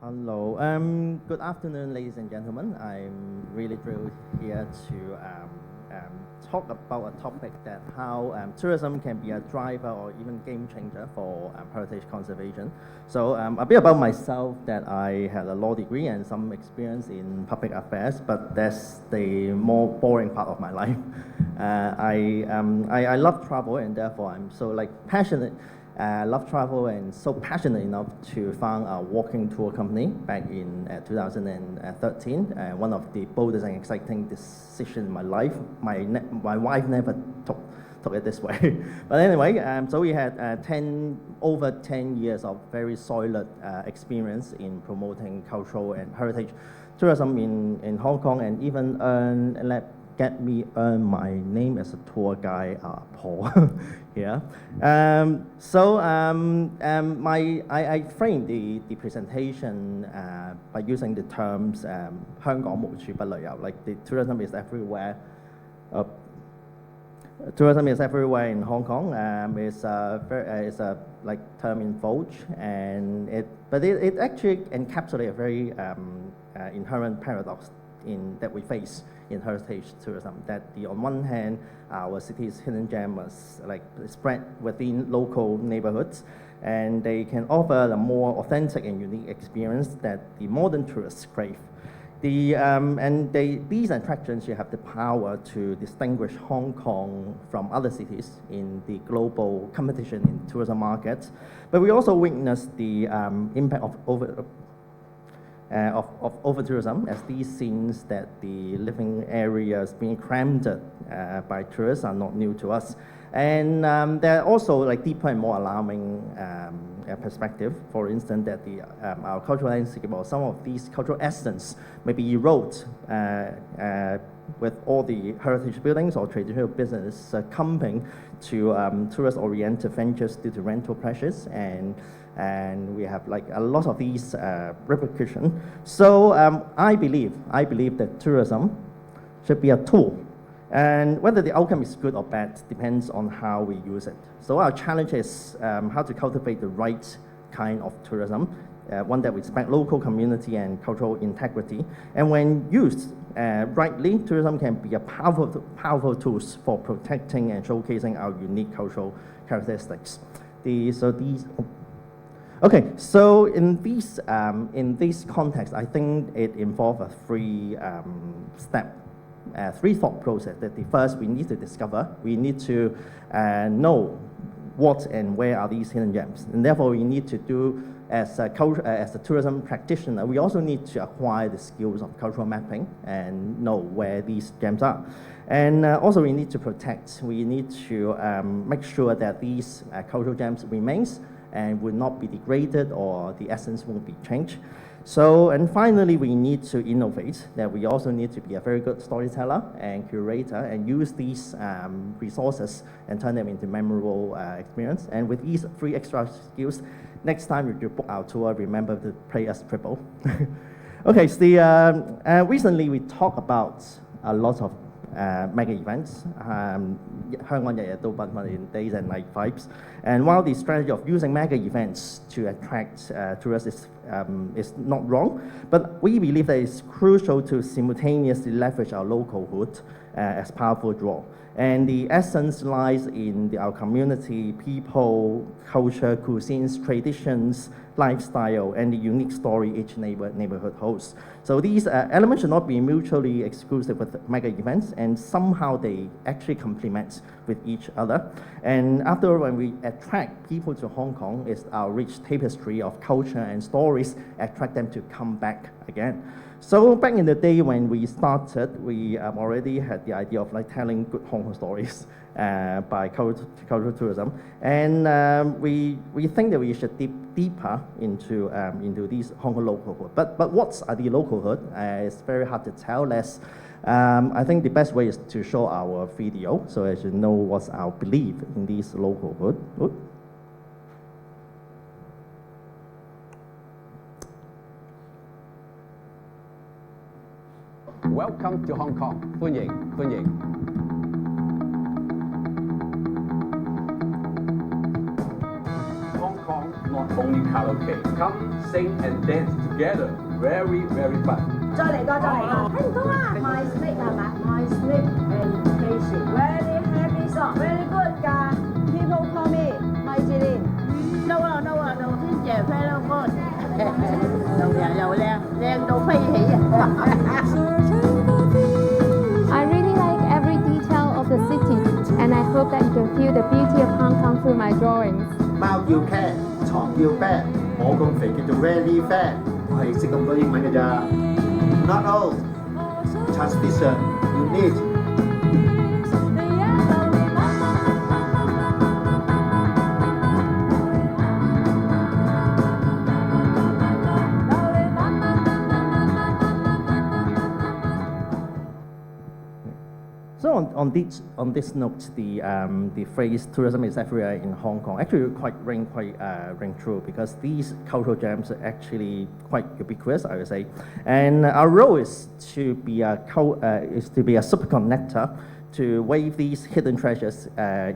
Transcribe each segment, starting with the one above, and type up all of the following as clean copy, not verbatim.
Hello. Good afternoon, ladies and gentlemen. I'm really thrilled here to talk about a topic that how tourism can be a driver or even game changer for heritage conservation. So a bit about myself that I had a law degree and some experience in public affairs, but that's the more boring part of my life. I love travel and therefore I'm so passionate. Love travel and so passionate enough to found a walking tour company back in 2013. One of the boldest and exciting decisions in my life. My wife never took it this way. But anyway, so we had over 10 years of very solid experience in promoting cultural and heritage tourism in Hong Kong, and even get me earn my name as a tour guide, Paul. Yeah. I framed the presentation by using the terms 香港無處不旅遊, like the tourism is everywhere. Tourism is everywhere in Hong Kong. It's a like term in vogue, but it actually encapsulates a very inherent paradox that we face in heritage tourism. That on one hand, our city's hidden gems like spread within local neighborhoods, and they can offer a more authentic and unique experience that the modern tourists crave. These attractions have the power to distinguish Hong Kong from other cities in the global competition in tourism markets. But we also witness the impact of over-tourism, as these scenes that the living areas being crammed by tourists are not new to us. And there are also like deeper and more alarming perspective. For instance, that our cultural landscape or some of these cultural essence may be eroded with all the heritage buildings or traditional business succumbing to tourist-oriented ventures due to rental pressures, and we have like a lot of these repercussions. So I believe that tourism should be a tool, and whether the outcome is good or bad depends on how we use it. So our challenge is how to cultivate the right kind of tourism, one that respects local community and cultural integrity. And when used rightly, tourism can be a powerful tool for protecting and showcasing our unique cultural characteristics. Okay, so in this context, I think it involves a three thought process. That the first, we need to discover, we need to know what and where are these hidden gems, and therefore we need to do as a tourism practitioner, we also need to acquire the skills of cultural mapping and know where these gems are. And also we need to protect, we need to make sure that these cultural gems remains and will not be degraded or the essence won't be changed. So, and finally, we need to innovate, that we also need to be a very good storyteller and curator and use these resources and turn them into memorable experience. And with these three extra skills, next time you book our tour, remember to pay us triple. Okay, so recently we talked about a lot of mega events. 香港日日都繽紛 in days and night vibes. And while the strategy of using mega events to attract tourists is not wrong, but we believe that it's crucial to simultaneously leverage our localhood as powerful draw. And the essence lies in our community, people, culture, cuisines, traditions, lifestyle, and the unique story each neighborhood hosts. So these elements should not be mutually exclusive with mega events, and somehow they actually complement with each other. And after when we attract people to Hong Kong, it's our rich tapestry of culture and stories attract them to come back again. So back in the day when we started, we already had the idea of like telling good Hong Kong stories by cultural tourism, and we think that we should dig deeper into these Hong Kong localhood. But what are the localhood? It's very hard to tell. I think the best way is to show our video, so as you know what's our belief in these localhood. Oops. Welcome to Hong Kong. 歡迎，歡迎。Hong Kong not only karaoke. Come sing and dance together. Very, very fun. 再嚟過，睇唔到啊！My snake 係咪？My snake and Casey very happy song very good 㗎。People call me 米芝蓮。No 啊 no 啊 no 天謝 very good。又靚又靚，靚到飛起啊I really like every detail of the city, and I hope that you can feel the beauty of Hong Kong through my drawings. 貓叫 cat， 床叫 bed， 我咁肥叫做 very fat， 我係識咁多英文㗎咋。Not old, transition, unique. So on this note, the phrase tourism is everywhere in Hong Kong actually ring true, because these cultural gems are actually quite ubiquitous, I would say, and our role is to be a super connector to wave these hidden treasures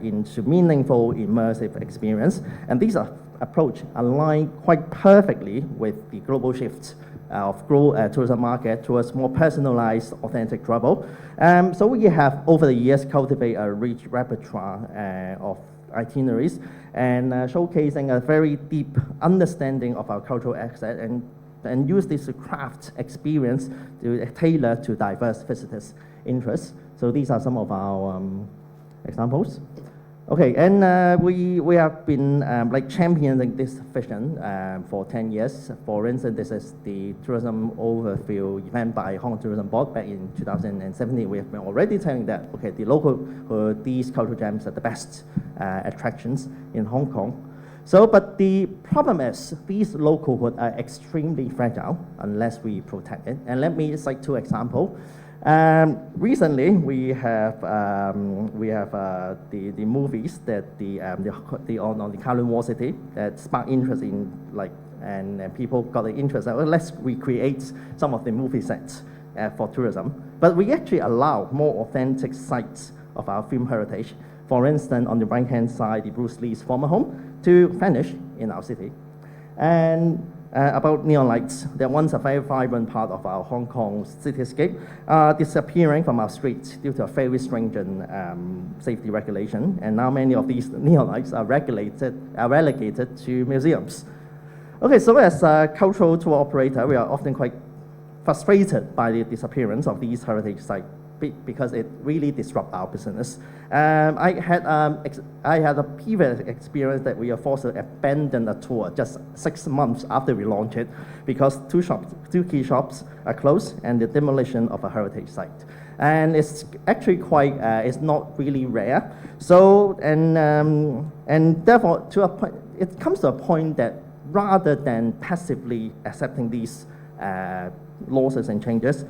into meaningful, immersive experience, and these approach align quite perfectly with the global shift of tourism market towards more personalized, authentic travel. So we have, over the years, cultivated a rich repertoire of itineraries and showcasing a very deep understanding of our cultural asset, and use this craft experience to tailor to diverse visitors' interests. So these are some of our examples. Okay, and we have been like championing this vision for 10 years. For instance, this is the tourism overview event by Hong Kong Tourism Board back in 2017. We have been already telling that, okay, the local, these cultural gems are the best attractions in Hong Kong. So, but the problem is these local hoods are extremely fragile unless we protect it. And let me cite two examples. Recently, we have the movies that on the Kowloon Wall City that sparked interest in and people got the interest. Well, let's recreate some of the movie sets for tourism. But we actually allow more authentic sites of our film heritage. For instance, on the right-hand side, the Bruce Lee's former home, to vanish in our city. And about neon lights, they're once a very vibrant part of our Hong Kong cityscape, disappearing from our streets due to a very stringent safety regulation. And now many of these neon lights are relegated to museums. Okay, so as a cultural tour operator, we are often quite frustrated by the disappearance of these heritage sites because it really disrupts our business. I had a previous experience that we are forced to abandon a tour just 6 months after we launched it because two key shops are closed and the demolition of a heritage site. And it's actually quite, it's not really rare. So, and therefore, it comes to a point that rather than passively accepting these losses and changes,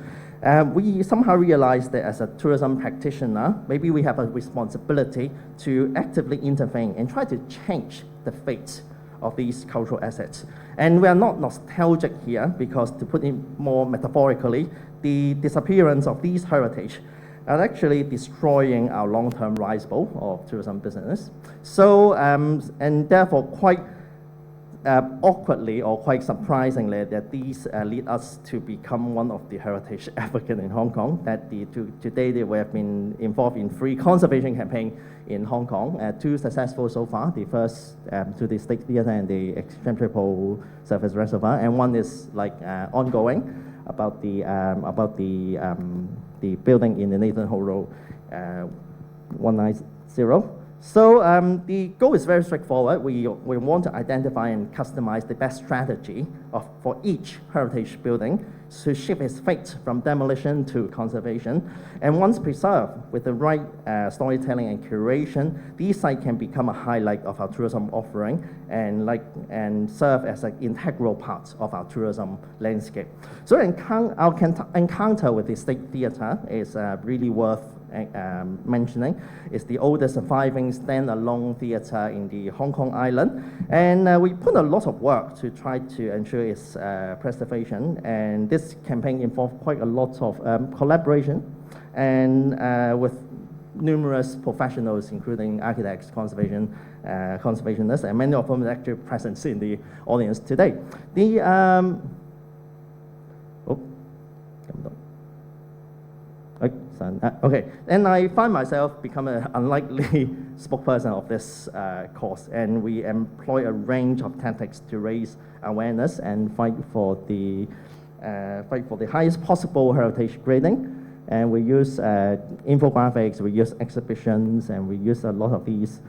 we somehow realized that as a tourism practitioner, maybe we have a responsibility to actively intervene and try to change the fate of these cultural assets. And we are not nostalgic here because, to put it more metaphorically, the disappearance of these heritage are actually destroying our long-term rice bowl of tourism business. So, and therefore quite awkwardly or quite surprisingly, that these lead us to become one of the heritage advocates in Hong Kong. That today we have been involved in 3 conservation campaigns in Hong Kong, 2 successful so far. The first to the State Theatre and the Exemplary Pole Surface Reservoir, and one is ongoing about the building in the Nathan Ho Road 190. So the goal is very straightforward. We want to identify and customize the best strategy for each heritage building to shift its fate from demolition to conservation. And once preserved with the right storytelling and curation, these sites can become a highlight of our tourism offering and serve as an integral part of our tourism landscape. So our encounter with the State Theatre is really worth mentioning. It's the oldest surviving standalone theatre in the Hong Kong island, and we put a lot of work to try to ensure its preservation, and this campaign involved quite a lot of collaboration and with numerous professionals, including architects, conservationists, and many of them are actually present in the audience today. Okay, and I find myself become an unlikely spokesperson of this cause, and we employ a range of tactics to raise awareness and fight for the highest possible heritage grading. And we use infographics, we use exhibitions, and we use a lot of these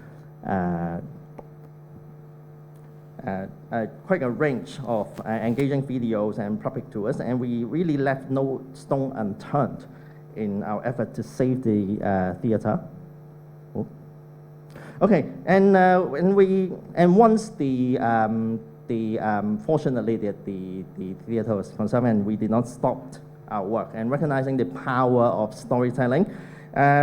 quite a range of engaging videos and public tours, and we really left no stone unturned in our effort to save the theatre. Okay, and once fortunately the theatre was conserved, and we did not stop our work, and recognizing the power of storytelling,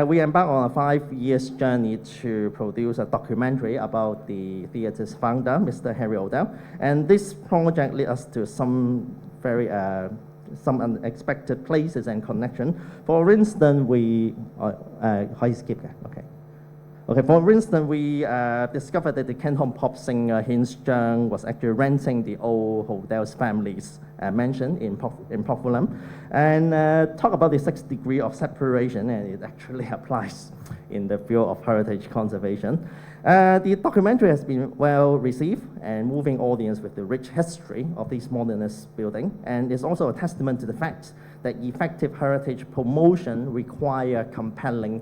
we embarked on a 5-year journey to produce a documentary about the theatre's founder, Mr. Harry Odell, and this project led us to some very some unexpected places and connection. For instance, we for instance, we discovered that the Canton pop singer Hinz Zhang was actually renting the old Odell's family's mansion in Pokfulam, and talk about the 6 degrees of separation, and it actually applies in the field of heritage conservation. The documentary has been well received and moving audience with the rich history of this modernist building, and is also a testament to the fact that effective heritage promotion require compelling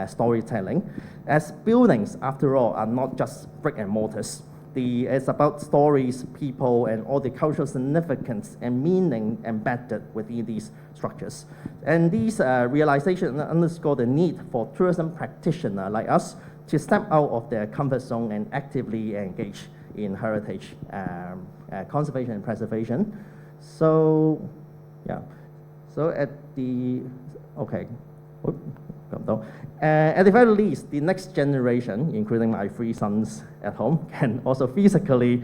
storytelling, as buildings, after all, are not just brick and mortars. It's about stories, people, and all the cultural significance and meaning embedded within these structures. And these realizations underscore the need for tourism practitioners like us to step out of their comfort zone and actively engage in heritage conservation and preservation. So, yeah. So at the very least, the next generation, including my 3 sons at home, can also physically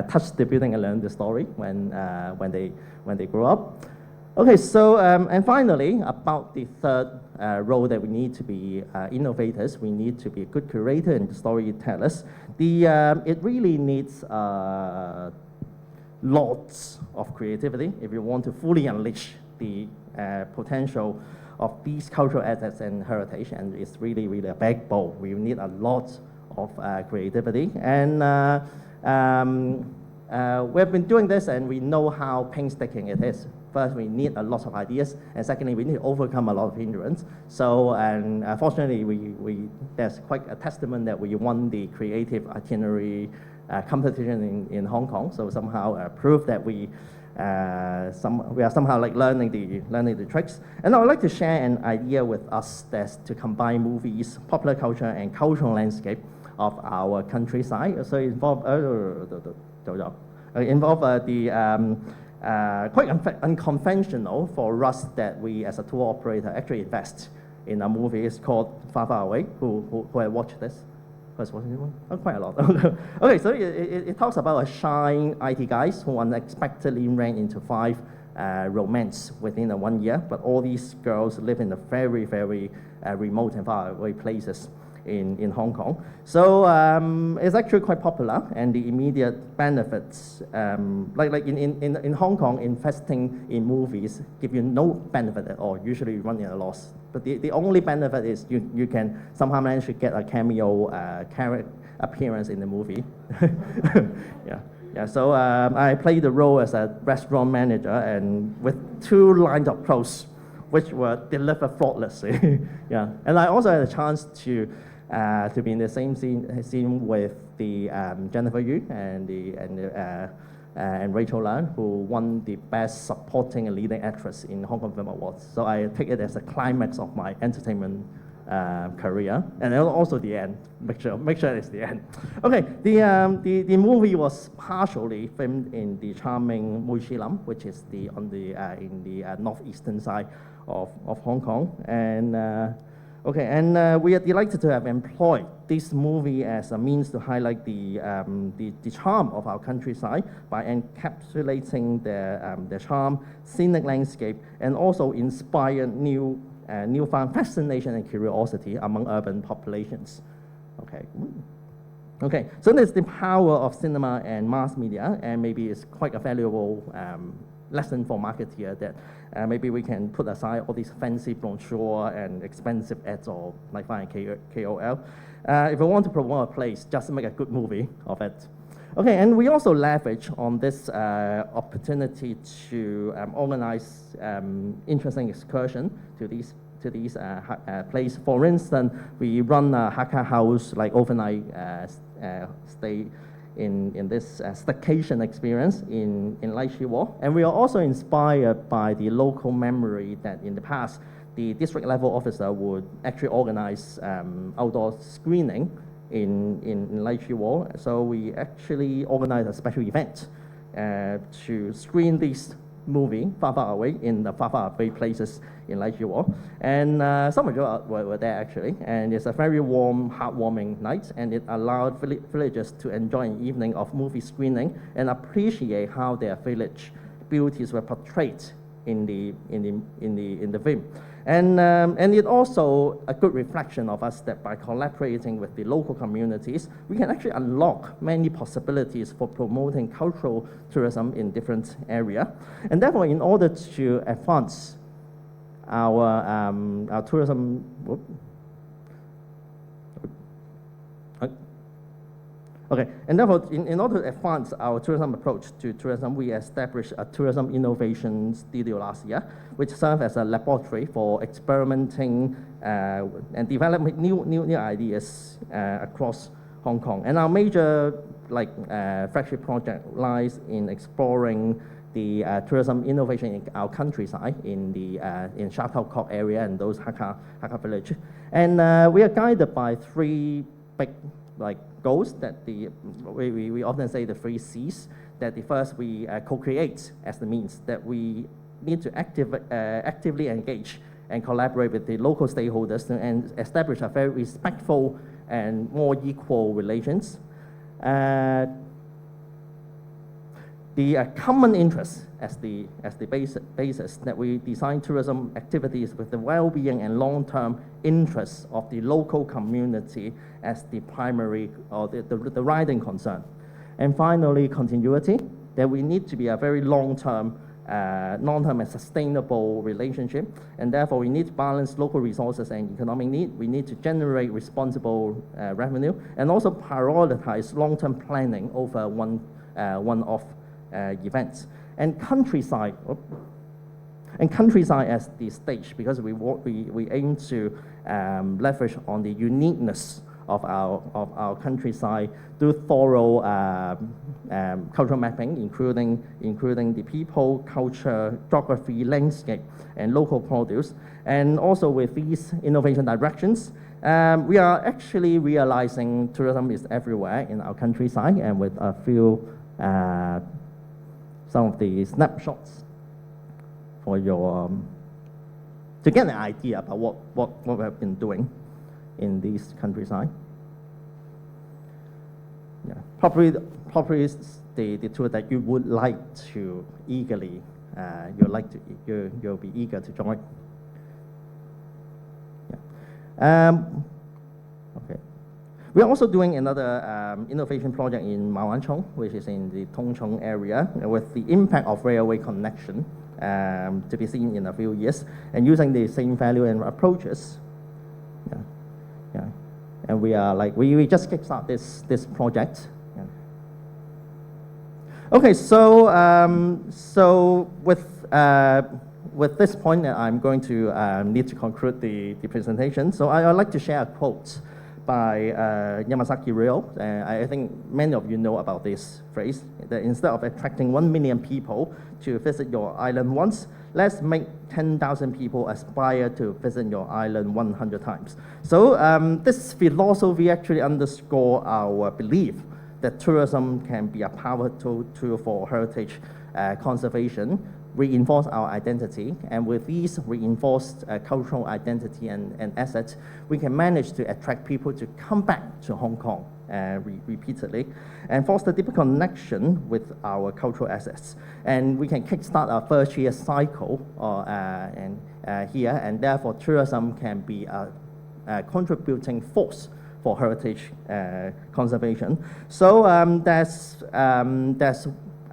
touch the building and learn the story when they grow up. Okay, so and finally, about the third role that we need to be innovators, we need to be a good curator and storytellers. It really needs lots of creativity if you want to fully unleash the potential of these cultural assets and heritage, and it's really, really a big bowl. We need a lot of creativity, and we've been doing this, and we know how painstaking it is. First, we need a lot of ideas, and secondly, we need to overcome a lot of hindrance. So, and fortunately, there's quite a testament that we won the creative itinerary competition in Hong Kong. So somehow prove that we are somehow like learning the tricks. And I would like to share an idea with us that's to combine movies, popular culture, and cultural landscape of our countryside. So it involve quite unconventional for us that we as a tour operator actually invest in a movie. It's called Far Far Away. Who have watched this? Oh, quite a lot. Okay, so it talks about a shy IT guys who unexpectedly ran into 5 romance within 1 year, but all these girls live in the very, very remote and far away places in Hong Kong. So it's actually quite popular, and the immediate benefits, like in Hong Kong, investing in movies give you no benefit at all. Usually you run in a loss. But the only benefit is you can somehow manage to get a cameo character appearance in the movie. Yeah. So I played the role as a restaurant manager, and with 2 lines of prose, which were delivered flawlessly. Yeah, and I also had a chance to be in the same scene with the Jennifer Yu and Rachel Lan, who won the Best Supporting and Leading Actress in Hong Kong Film Awards. So I take it as a climax of my entertainment career, and also the end. Make sure it's the end. Okay, the movie was partially filmed in the charming Mui Chi Lam, which is in the northeastern side of Hong Kong, and. We are delighted to have employed this movie as a means to highlight the charm of our countryside by encapsulating the charm, scenic landscape, and also inspire new newfound fascination and curiosity among urban populations. Okay. Okay, so there's the power of cinema and mass media, and maybe it's quite a valuable lesson for marketeer that maybe we can put aside all these fancy brochure and expensive ads or like find KOL. If we want to promote a place, just make a good movie of it. Okay, and we also leverage on this opportunity to organize interesting excursion to these places. For instance, we run a Hakka house, like overnight stay in this staycation experience in Lai Chi Wo. And we are also inspired by the local memory that in the past, the district level officer would actually organize outdoor screening in Lai Chi Wo. So we actually organized a special event to screen this movie far away in the far away places in Lai Chi Wo. And some of you were there actually. And it's a very warm, heartwarming night, and it allowed villagers to enjoy an evening of movie screening and appreciate how their village beauties were portrayed in the film. And it also a good reflection of us that by collaborating with the local communities, we can actually unlock many possibilities for promoting cultural tourism in different areas. And therefore, in order to advance our tourism, okay, and therefore, in order to advance our tourism approach to tourism, we established a tourism innovation studio last year, which served as a laboratory for experimenting and developing new ideas across Hong Kong. And our major flagship project lies in exploring the tourism innovation in our countryside in Sha Tau Kok area and those Hakka village. And we are guided by three big goals that we often say the three C's. That the first, we co-create as the means, that we need to actively engage and collaborate with the local stakeholders and establish a very respectful and more equal relations. The common interest as the basis that we design tourism activities with the well-being and long-term interests of the local community as the primary or the riding concern. And finally, continuity, that we need to be a very long-term and sustainable relationship, and therefore we need to balance local resources and economic need. We need to generate responsible revenue and also prioritize long-term planning over one-off events. And countryside as the stage, because we aim to leverage on the uniqueness of our countryside, do thorough cultural mapping, including the people, culture, geography, landscape, and local produce. And also with these innovation directions, we are actually realizing tourism is everywhere in our countryside, and with a few some of the snapshots for your to get an idea about what we have been doing in this countryside. Yeah, probably the tour that you would like to eagerly you'll be eager to join. Yeah. Okay. We are also doing another innovation project in Ma Wan Chong, which is in the Tung Chung area, with the impact of railway connection to be seen in a few years, and using the same value and approaches. Yeah, yeah. And we are we just kickstart this project. Yeah. Okay, so with this point, I'm going to need to conclude the presentation. So I'd like to share a quote by Yamasaki Ryo. I think many of you know about this phrase, that instead of attracting 1 million people to visit your island once, let's make 10,000 people aspire to visit your island 100 times. So this philosophy actually underscores our belief that tourism can be a powerful tool for heritage conservation, reinforce our identity, and with these reinforced cultural identity and assets, we can manage to attract people to come back to Hong Kong repeatedly, and foster deeper connection with our cultural assets. And we can kickstart a virtuous cycle here, and therefore tourism can be a contributing force for heritage conservation. So that's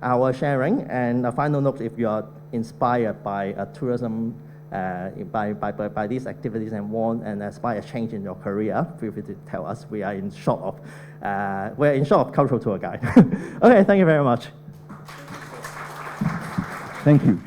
our sharing. And a final note: if you are inspired by tourism, by these activities and want and aspire a change in your career, feel free to tell us. We are in short of cultural tour guide. Okay, thank you very much. Thank you.